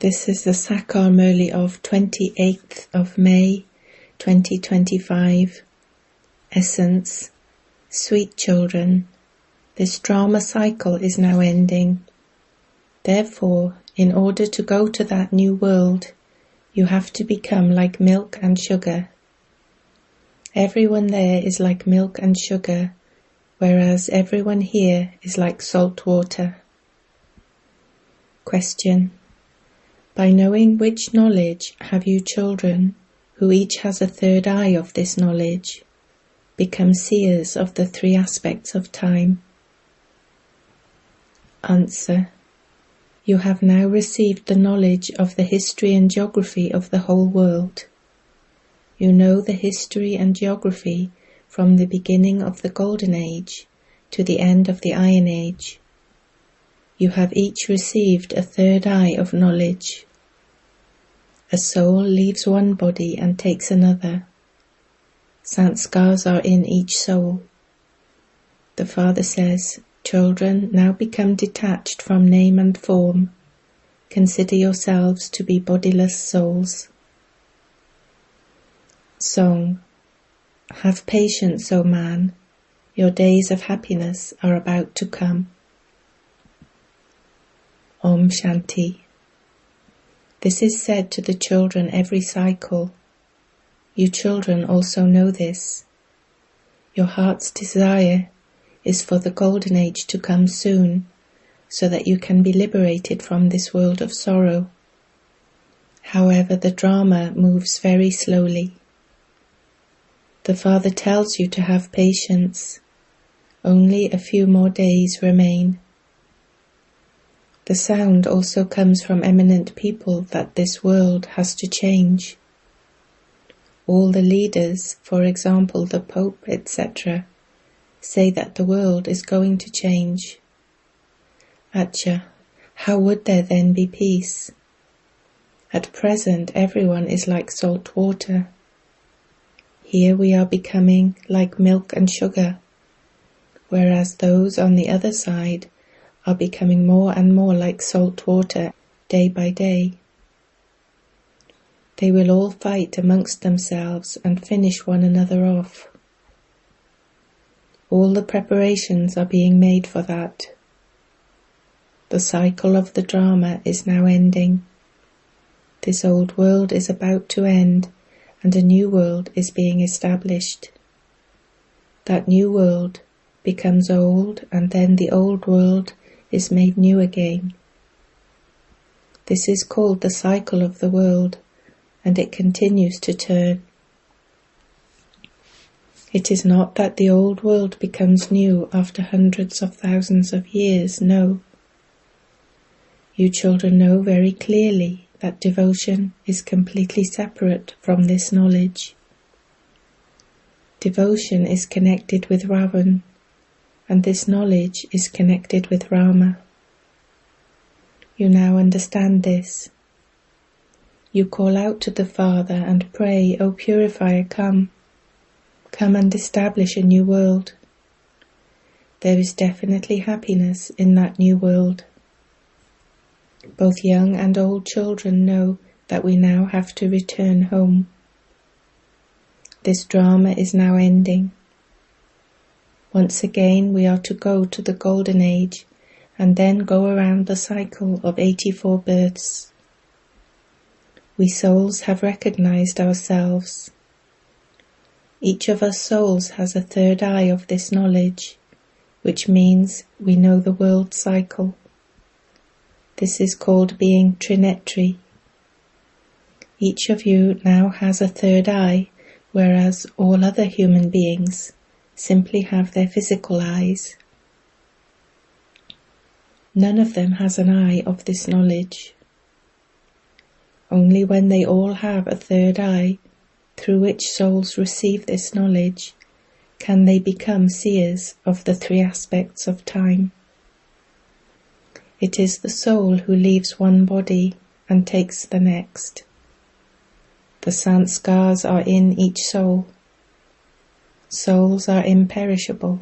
This is the Sakar Murli of 28th of May 2025. Essence. Sweet children, this drama cycle is now ending. Therefore, in order to go to that new world, you have to become like milk and sugar. Everyone there is like milk and sugar, whereas everyone here is like salt water. Question. By knowing which knowledge have you children, who each has a third eye of this knowledge, become seers of the three aspects of time? Answer. You have now received the knowledge of the history and geography of the whole world. You know the history and geography from the beginning of the Golden Age to the end of the Iron Age. You have each received a third eye of knowledge. A soul leaves one body and takes another. Sanskars are in each soul. The Father says, children, now become detached from name and form. Consider yourselves to be bodiless souls. Song. Have patience, O man. Your days of happiness are about to come. Om Shanti. This is said to the children every cycle. You children also know this. Your heart's desire is for the Golden Age to come soon, so that you can be liberated from this world of sorrow. However, the drama moves very slowly. The Father tells you to have patience. Only a few more days remain. The sound also comes from eminent people that this world has to change. All the leaders, for example the Pope, etc., say that the world is going to change. Acha, how would there then be peace? At present everyone is like salt water. Here we are becoming like milk and sugar, whereas those on the other side are becoming more and more like salt water day by day. They will all fight amongst themselves and finish one another off. All the preparations are being made for that. The cycle of the drama is now ending. This old world is about to end and a new world is being established. That new world becomes old and then the old world is made new again. This is called the cycle of the world, and it continues to turn. It is not that the old world becomes new after hundreds of thousands of years, no. You children know very clearly that devotion is completely separate from this knowledge. Devotion is connected with Ravan, and this knowledge is connected with Rama. You now understand this. You call out to the Father and pray, O Purifier, come. Come and establish a new world. There is definitely happiness in that new world. Both young and old children know that we now have to return home. This drama is now ending. Once again we are to go to the Golden Age and then go around the cycle of 84 births. We souls have recognized ourselves. Each of us souls has a third eye of this knowledge, which means we know the world cycle. This is called being Trinitary. Each of you now has a third eye, whereas all other human beings simply have their physical eyes. None of them has an eye of this knowledge. Only when they all have a third eye, through which souls receive this knowledge, can they become seers of the three aspects of time. It is the soul who leaves one body and takes the next. The sanskars are in each soul. Souls are imperishable.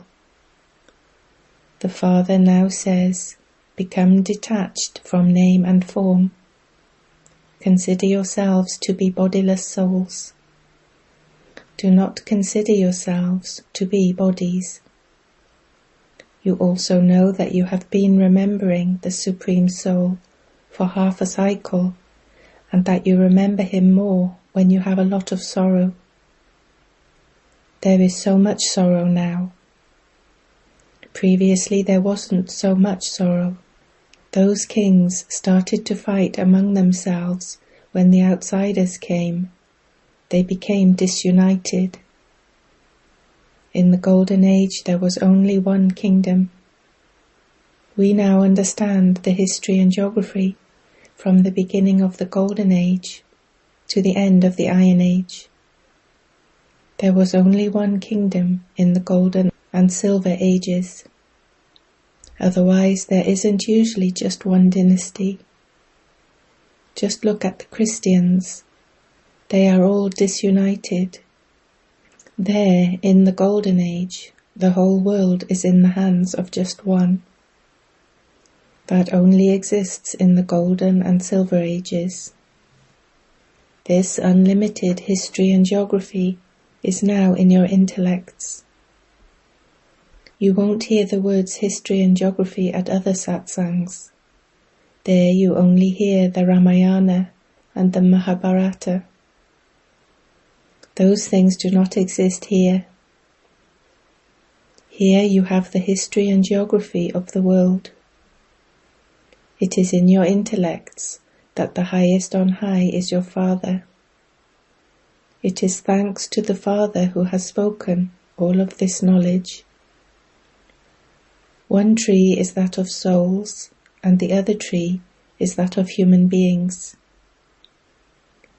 The Father now says, become detached from name and form. consider yourselves to be bodiless souls. Do not consider yourselves to be bodies. You also know that you have been remembering the Supreme Soul for half a cycle, and that you remember him more when you have a lot of sorrow. There is so much sorrow now. Previously there wasn't so much sorrow. Those kings started to fight among themselves when the outsiders came. They became disunited. In the Golden Age there was only one kingdom. We now understand the history and geography from the beginning of the Golden Age to the end of the Iron Age. There was only one kingdom in the Golden and Silver Ages. Otherwise there isn't usually just one dynasty. Just look at the Christians. They are all disunited. There, in the Golden Age, the whole world is in the hands of just one. That only exists in the Golden and Silver Ages. This unlimited history and geography is now in your intellects. You won't hear the words history and geography at other satsangs. There you only hear the Ramayana and the Mahabharata. Those things do not exist here. Here you have the history and geography of the world. It is in your intellects that the highest on high is your Father. It is thanks to the Father who has spoken all of this knowledge. One tree is that of souls, and the other tree is that of human beings.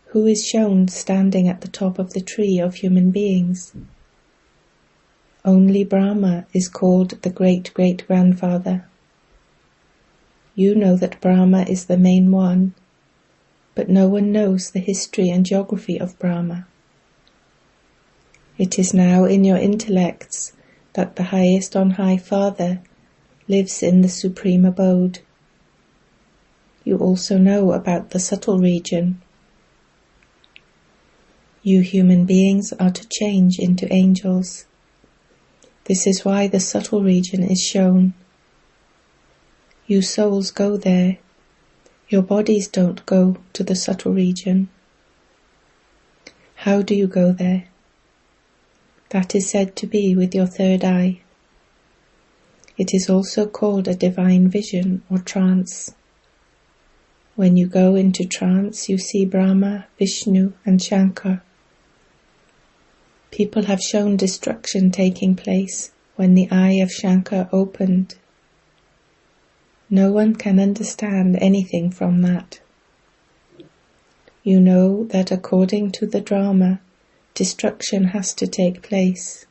Who is shown standing at the top of the tree of human beings? Only Brahma is called the great-great-grandfather. You know that Brahma is the main one, but no one knows the history and geography of Brahma. It is now in your intellects that the highest on high Father lives in the supreme abode. You also know about the subtle region. You human beings are to change into angels. This is why the subtle region is shown. You souls go there. Your bodies don't go to the subtle region. How do you go there? That is said to be with your third eye. It is also called a divine vision or trance. When you go into trance, you see Brahma, Vishnu and Shankar. People have shown destruction taking place when the eye of Shankar opened. No one can understand anything from that. You know that according to the drama, destruction has to take place.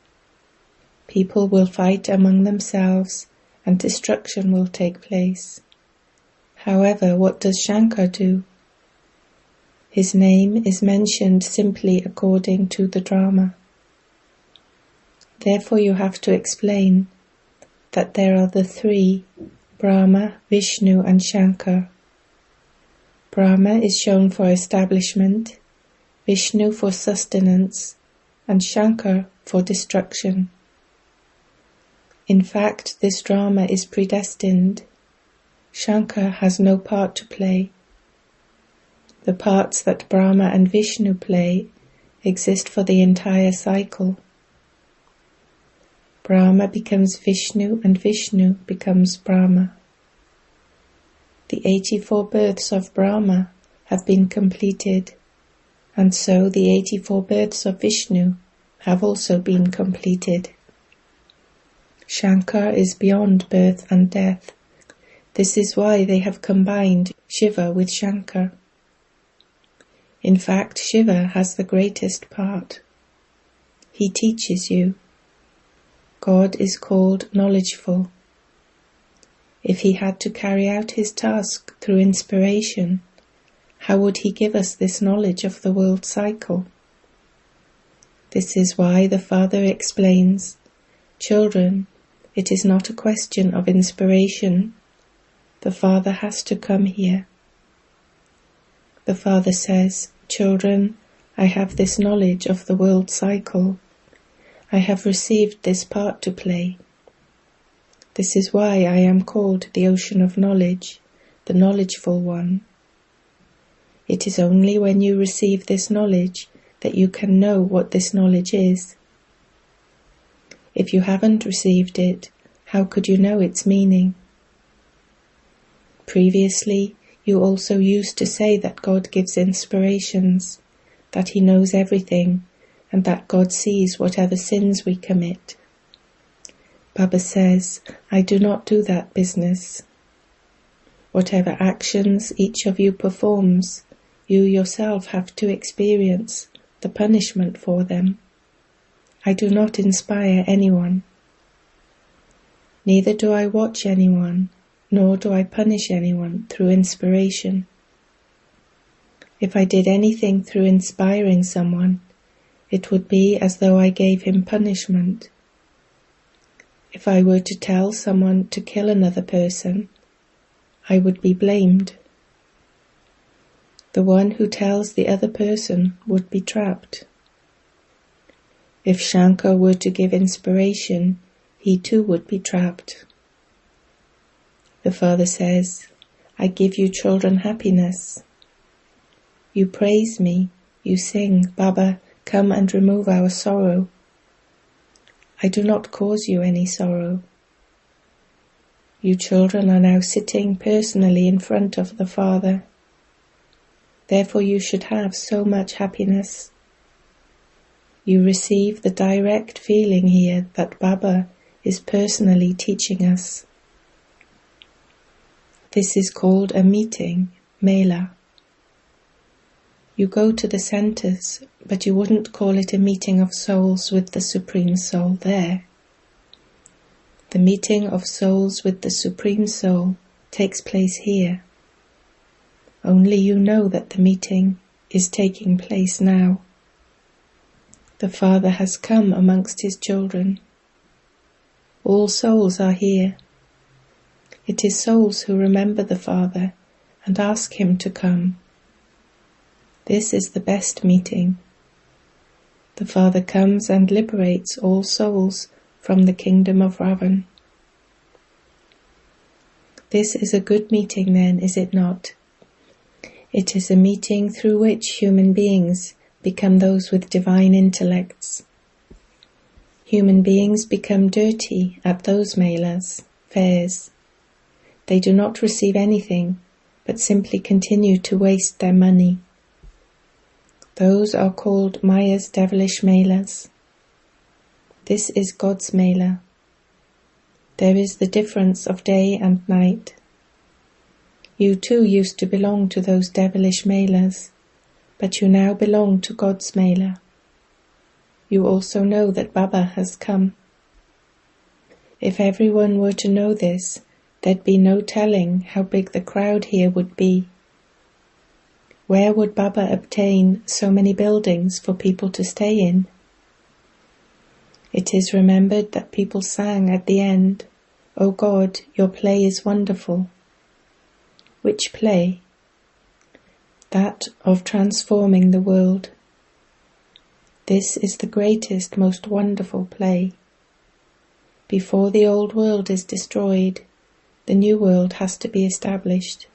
People will fight among themselves and destruction will take place. However, what does Shankar do? His name is mentioned simply according to the drama. Therefore you have to explain that there are the three, Brahma, Vishnu and Shankar. Brahma is shown for establishment, Vishnu for sustenance, and Shankar for destruction. In fact, this drama is predestined. Shankar has no part to play. The parts that Brahma and Vishnu play exist for the entire cycle. Brahma becomes Vishnu and Vishnu becomes Brahma. The 84 births of Brahma have been completed, and so the 84 births of Vishnu have also been completed. Shankar is beyond birth and death. This is why they have combined Shiva with Shankar. In fact, Shiva has the greatest part. He teaches you. God is called knowledgeful. If he had to carry out his task through inspiration, how would he give us this knowledge of the world cycle? This is why the Father explains, "Children, it is not a question of inspiration. The Father has to come here. The Father says, "Children, I have this knowledge of the world cycle. I have received this part to play. This is why I am called the ocean of knowledge, the knowledgeful one. It is only when you receive this knowledge that you can know what this knowledge is. If you haven't received it, how could you know its meaning? Previously, you also used to say that God gives inspirations, that He knows everything, and that God sees whatever sins we commit. Baba says, I do not do that business. Whatever actions each of you performs, you yourself have to experience the punishment for them. I do not inspire anyone. Neither do I watch anyone, nor do I punish anyone through inspiration. If I did anything through inspiring someone, it would be as though I gave him punishment. If I were to tell someone to kill another person, I would be blamed. The one who tells the other person would be trapped. If Shankar were to give inspiration, he too would be trapped. The Father says, I give you children happiness. You praise me, you sing, Baba, come and remove our sorrow. I do not cause you any sorrow. You children are now sitting personally in front of the Father. Therefore you should have so much happiness. You receive the direct feeling here that Baba is personally teaching us. This is called a meeting, Mela. You go to the centers, but you wouldn't call it a meeting of souls with the Supreme Soul there. The meeting of souls with the Supreme Soul takes place here. Only you know that the meeting is taking place now. The Father has come amongst His children. All souls are here. It is souls who remember the Father and ask Him to come. This is the best meeting. The Father comes and liberates all souls from the kingdom of Ravan. This is a good meeting then, is it not? It is a meeting through which human beings become those with divine intellects. Human beings become dirty at those melas, fairs. They do not receive anything, but simply continue to waste their money. Those are called Maya's devilish melas. This is God's mela. There is the difference of day and night. You too used to belong to those devilish melas, but you now belong to God's mela. You also know that Baba has come. If everyone were to know this, there'd be no telling how big the crowd here would be. Where would Baba obtain so many buildings for people to stay in? It is remembered that people sang at the end, O God, your play is wonderful. Which play? That of transforming the world. This is the greatest, most wonderful play. Before the old world is destroyed, the new world has to be established.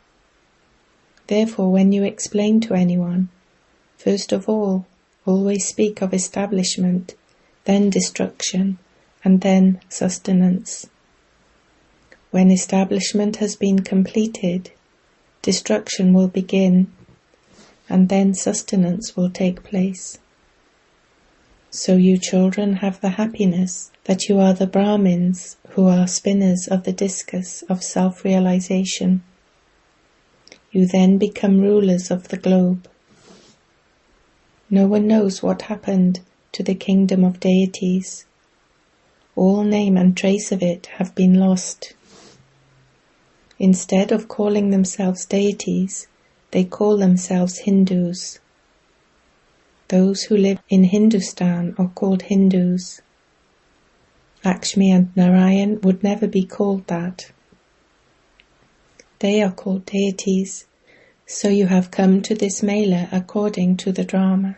Therefore, when you explain to anyone, first of all, always speak of establishment, then destruction, and then sustenance. When establishment has been completed, destruction will begin, and then sustenance will take place. So you children have the happiness that you are the Brahmins who are spinners of the discus of self-realization. You then become rulers of the globe. No one knows what happened to the kingdom of deities. All name and trace of it have been lost. Instead of calling themselves deities, they call themselves Hindus. Those who live in Hindustan are called Hindus. Lakshmi and Narayan would never be called that. They are called deities, So you have come to this mela according to the drama.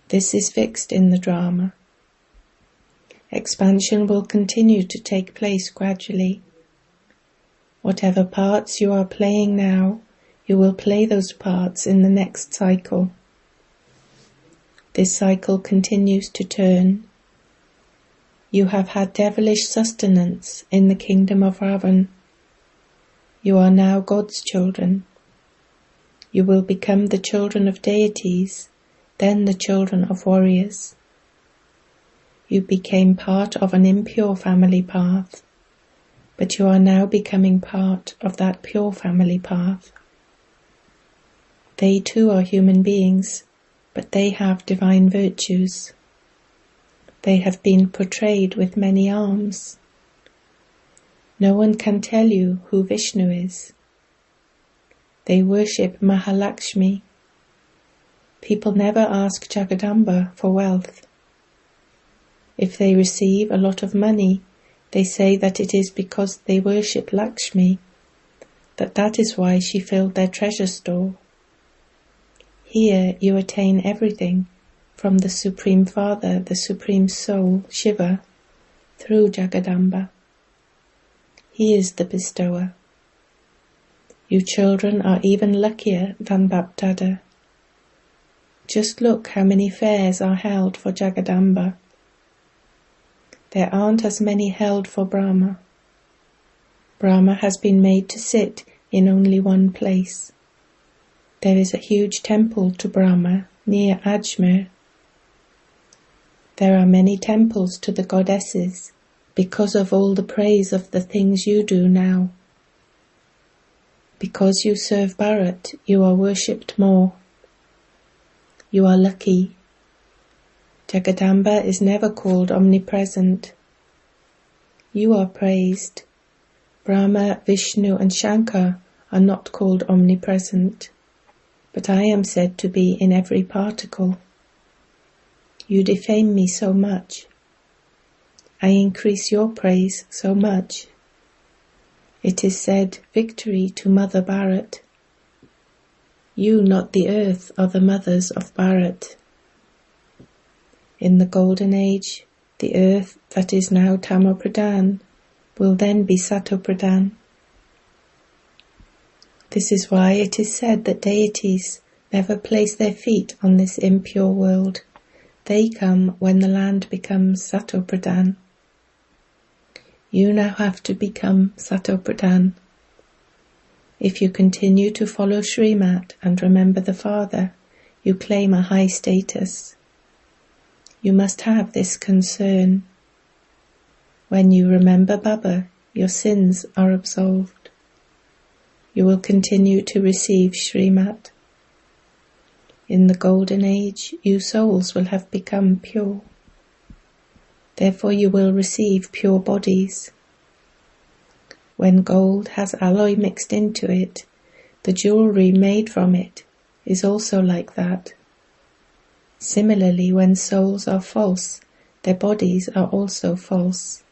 This is fixed in the drama. Expansion will continue to take place gradually. Whatever parts you are playing now, you will play those parts in the next cycle. This cycle continues to turn. You have had devilish sustenance in the kingdom of Ravan. You are now God's children. You will become the children of deities, then the children of warriors. You became part of an impure family path, but you are now becoming part of that pure family path. They too are human beings, but they have divine virtues. They have been portrayed with many arms. No one can tell you who Vishnu is. They worship Mahalakshmi. People never ask Jagadamba for wealth. If they receive a lot of money, they say that it is because they worship Lakshmi, that is why she filled their treasure store. Here you attain everything from the Supreme Father, the Supreme Soul, Shiva, through Jagadamba. He is the bestower. You children are even luckier than BapDada. Just look how many fairs are held for Jagadamba. There aren't as many held for Brahma. Brahma has been made to sit in only one place. There is a huge temple to Brahma near Ajmer. There are many temples to the goddesses because of all the praise of the things you do now. Because you serve Bharat, you are worshipped more. You are lucky. Jagadamba is never called omnipresent. You are praised. Brahma, Vishnu and Shankar are not called omnipresent, but I am said to be in every particle. You defame me so much. I increase your praise so much. It is said, victory to Mother Bharat. You, not the earth, are the mothers of Bharat. In the golden age, the earth that is now Tamo Pradhan will then be Sato Pradhan. This is why it is said that deities never place their feet on this impure world. They come when the land becomes Sato Pradhan. You now have to become Sato Pradhan. If you continue to follow Srimat and remember the Father, you claim a high status. You must have this concern. When you remember Baba, your sins are absolved. You will continue to receive Srimat. In the golden age, you souls will have become pure. Therefore you will receive pure bodies. When gold has alloy mixed into it, the jewelry made from it is also like that. Similarly, when souls are false, their bodies are also false.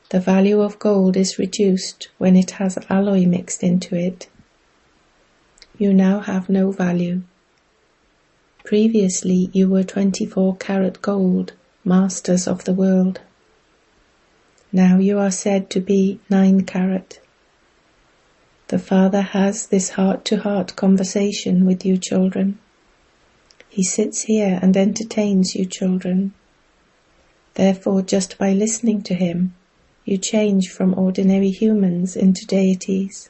The value of gold is reduced when it has alloy mixed into it. You now have no value. Previously you were 24-karat gold, masters of the world. Now you are said to be 9-karat. The Father has this heart-to-heart conversation with you children. He sits here and entertains you children. Therefore, just by listening to him, you change from ordinary humans into deities.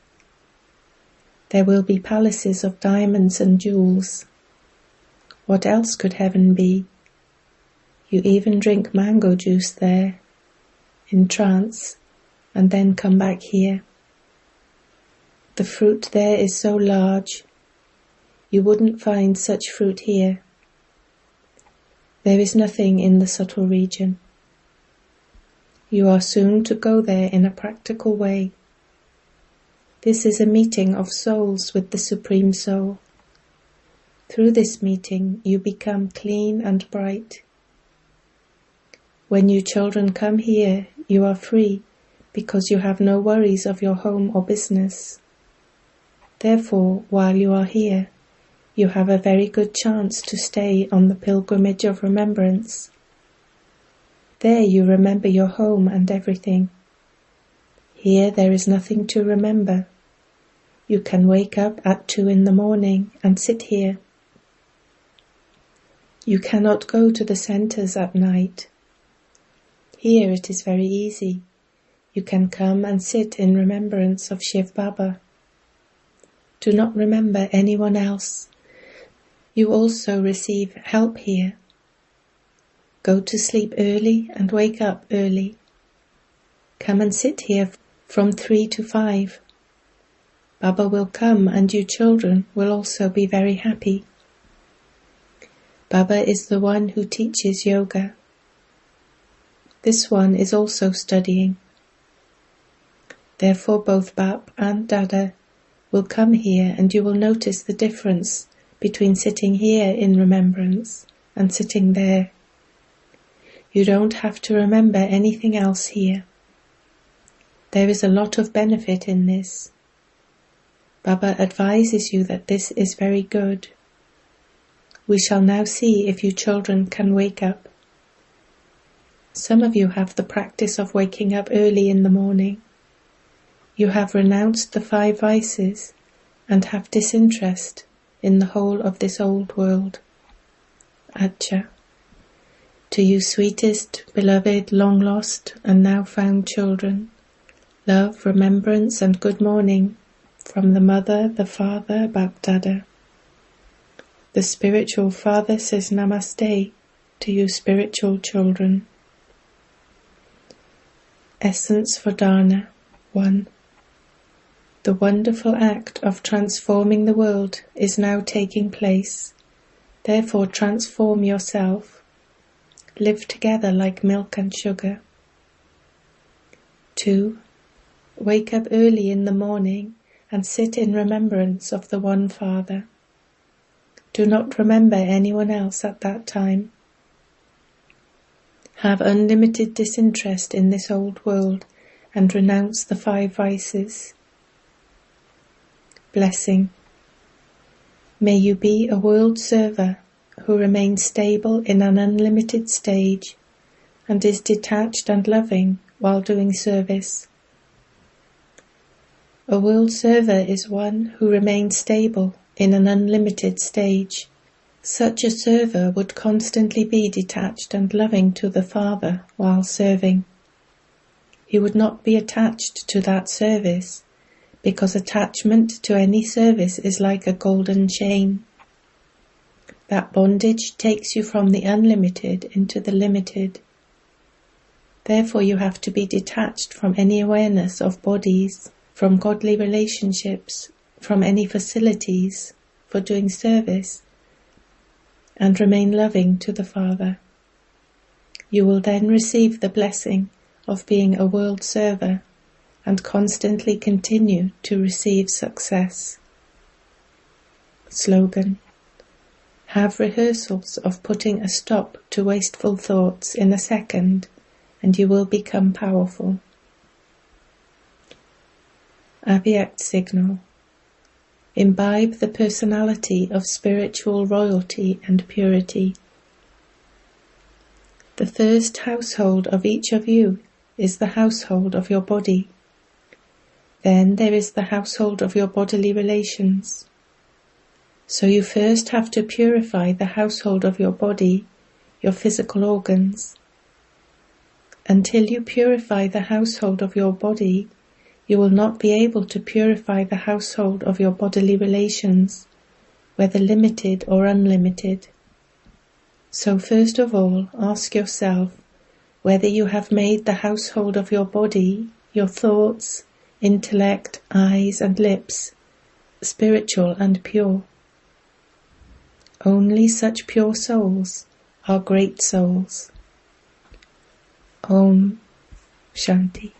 There will be palaces of diamonds and jewels. What else could heaven be? You even drink mango juice there, in trance, and then come back here. The fruit there is so large, you wouldn't find such fruit here. There is nothing in the subtle region. You are soon to go there in a practical way. This is a meeting of souls with the Supreme Soul. Through this meeting, you become clean and bright. When you children come here, you are free because you have no worries of your home or business. Therefore, while you are here, you have a very good chance to stay on the pilgrimage of remembrance. There you remember your home and everything. Here there is nothing to remember. You can wake up at 2 in the morning and sit here. You cannot go to the centers at night. Here it is very easy. You can come and sit in remembrance of shivbaba. Do not remember anyone else. You also receive help here. Go to sleep early and wake up early. Come and sit here from 3 to 5. Baba will come and you children will also be very happy. Baba is the one who teaches yoga. This one is also studying. Therefore both Bap and Dada will come here and you will notice the difference between sitting here in remembrance and sitting there. You don't have to remember anything else here. There is a lot of benefit in this. Baba advises you that this is very good. We shall now see if you children can wake up. Some of you have the practice of waking up early in the morning. You have renounced the 5 vices and have disinterest in the whole of this old world. Acha. To you sweetest, beloved, long lost and now found children, love, remembrance and good morning from the Mother, the Father, BapDada. The spiritual Father says Namaste to you spiritual children. Essence for Dharna 1. The wonderful act of transforming the world is now taking place. Therefore transform yourself. Live together like milk and sugar. 2. Wake up early in the morning and sit in remembrance of the one Father. Do not remember anyone else at that time. Have unlimited disinterest in this old world and renounce the 5 vices. Blessing. May you be a world server who remains stable in an unlimited stage and is detached and loving while doing service. A world server is one who remains stable in an unlimited stage. Such a server would constantly be detached and loving to the Father while serving. He would not be attached to that service, because attachment to any service is like a golden chain. That bondage takes you from the unlimited into the limited. Therefore you have to be detached from any awareness of bodies, from godly relationships, from any facilities for doing service, and remain loving to the Father. You will then receive the blessing of being a world server and constantly continue to receive success. Slogan. Have rehearsals of putting a stop to wasteful thoughts in a second, and you will become powerful. Avyakt signal. Imbibe the personality of spiritual royalty and purity. The first household of each of you is the household of your body. Then there is the household of your bodily relations. So you first have to purify the household of your body, your physical organs. Until you purify the household of your body, you will not be able to purify the household of your bodily relations, whether limited or unlimited. So first of all, ask yourself whether you have made the household of your body, your thoughts, intellect, eyes and lips, spiritual and pure. Only such pure souls are great souls. Om Shanti.